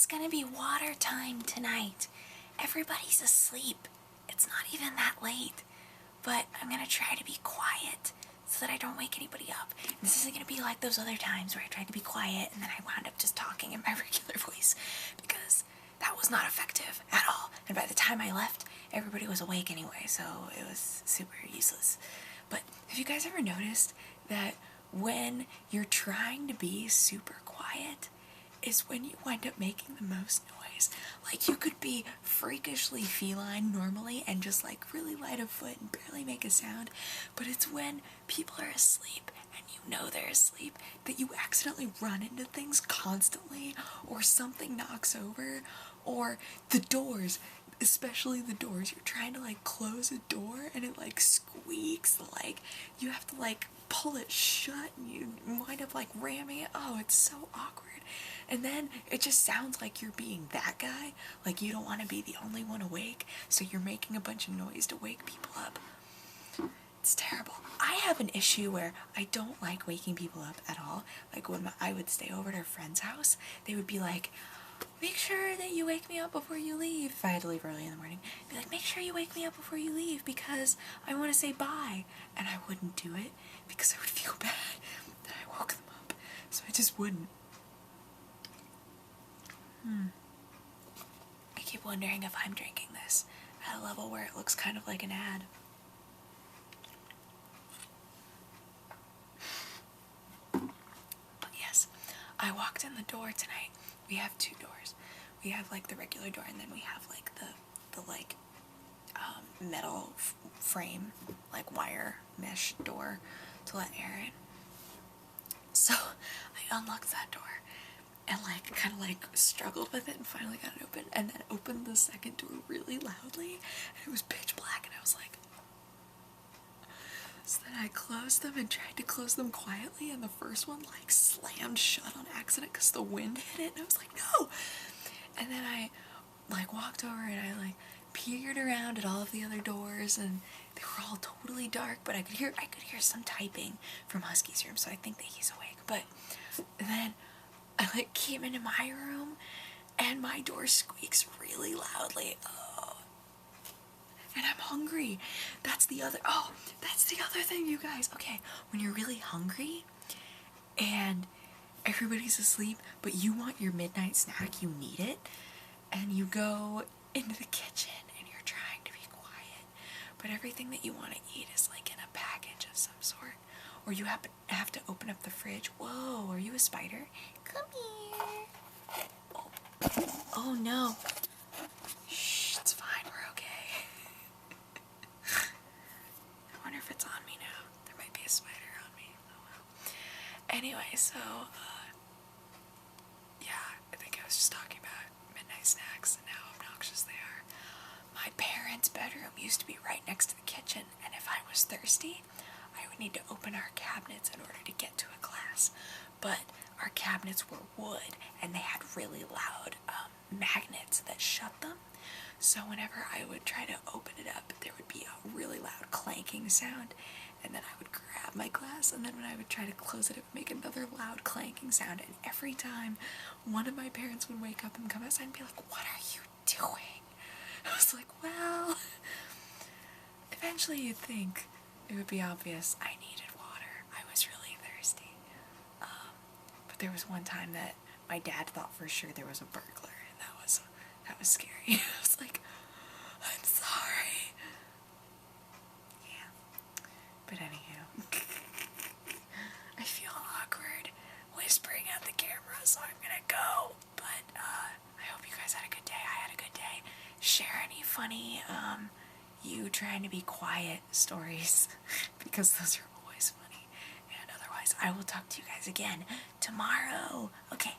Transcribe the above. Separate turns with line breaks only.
It's gonna be water time tonight. Everybody's asleep. It's not even that late. But I'm gonna try to be quiet so that I don't wake anybody up. And this isn't gonna be like those other times where I tried to be quiet and then I wound up just talking in my regular voice, because that was not effective at all. And by the time I left, everybody was awake anyway, so it was super useless. But have you guys ever noticed that when you're trying to be super quiet is when you wind up making the most noise? Like, you could be freakishly feline normally and just like really light of foot and barely make a sound, but it's when people are asleep and you know they're asleep that you accidentally run into things constantly, or something knocks over, or the doors, especially the doors. You're trying to like close a door and it like squeaks, like you have to like pull it shut and you wind up like ramming it. Oh, it's so awkward. And then it just sounds like you're being that guy, like you don't want to be the only one awake, so you're making a bunch of noise to wake people up. It's terrible. I have an issue where I don't like waking people up at all. Like when I would stay over at a friend's house, they would be like, make sure that you wake me up before you leave. If I had to leave early in the morning, be like, make sure you wake me up before you leave because I want to say bye. And I wouldn't do it because I would feel bad that I woke them up. So I just wouldn't. I keep wondering if I'm drinking this at a level where it looks kind of like an ad. But yes, I walked in the door tonight. We have two doors. We have like the regular door, and then we have like the like metal frame, like wire mesh door to let air in. So I unlocked that door and like kind of like struggled with it and finally got it open, and then opened the second door really loudly and it was pitch black, and I was like, so then I closed them and tried to close them quietly, and the first one like slammed shut on accident because the wind hit it, and I was like, no. And then I like walked over and I like peered around at all of the other doors, and they were all totally dark, but I could hear some typing from Husky's room, so I think that he's awake. But then I like came into my room and my door squeaks really loudly. Oh. And I'm hungry. That's the other thing, you guys. Okay, when you're really hungry and everybody's asleep, but you want your midnight snack, you need it, and you go into the kitchen and you're trying to be quiet, but everything that you want to eat is like in a package of some sort, or you have to open up the fridge. Whoa, are you a spider? Come here. Oh no. Shh, it's fine, we're okay. I wonder if it's on me now. There might be a spider on me. Oh well. Anyway, so, yeah, I think I was just talking about midnight snacks and how obnoxious they are. My parents' bedroom used to be right next to the kitchen, and if I was thirsty, I would need to open our cabinets in order to get to a glass. But our cabinets were wood, and they had really loud magnets that shut them. So whenever I would try to open it up, there would be a really loud clanking sound, and then I would grab my glass, and then when I would try to close it, it would make another loud clanking sound. And every time one of my parents would wake up and come outside and be like, what are you doing? I was like, well, eventually you'd think it would be obvious I needed water. I was really thirsty. But there was one time that my dad thought for sure there was a burglar, and that was scary. I was like, I'm sorry. Yeah. But anywho, I feel awkward whispering at the camera, so I'm gonna go. But I hope you guys had a good day. I had a good day. Share any funny you trying to be quiet stories, because those are always funny. And otherwise, I will talk to you guys again tomorrow. Okay,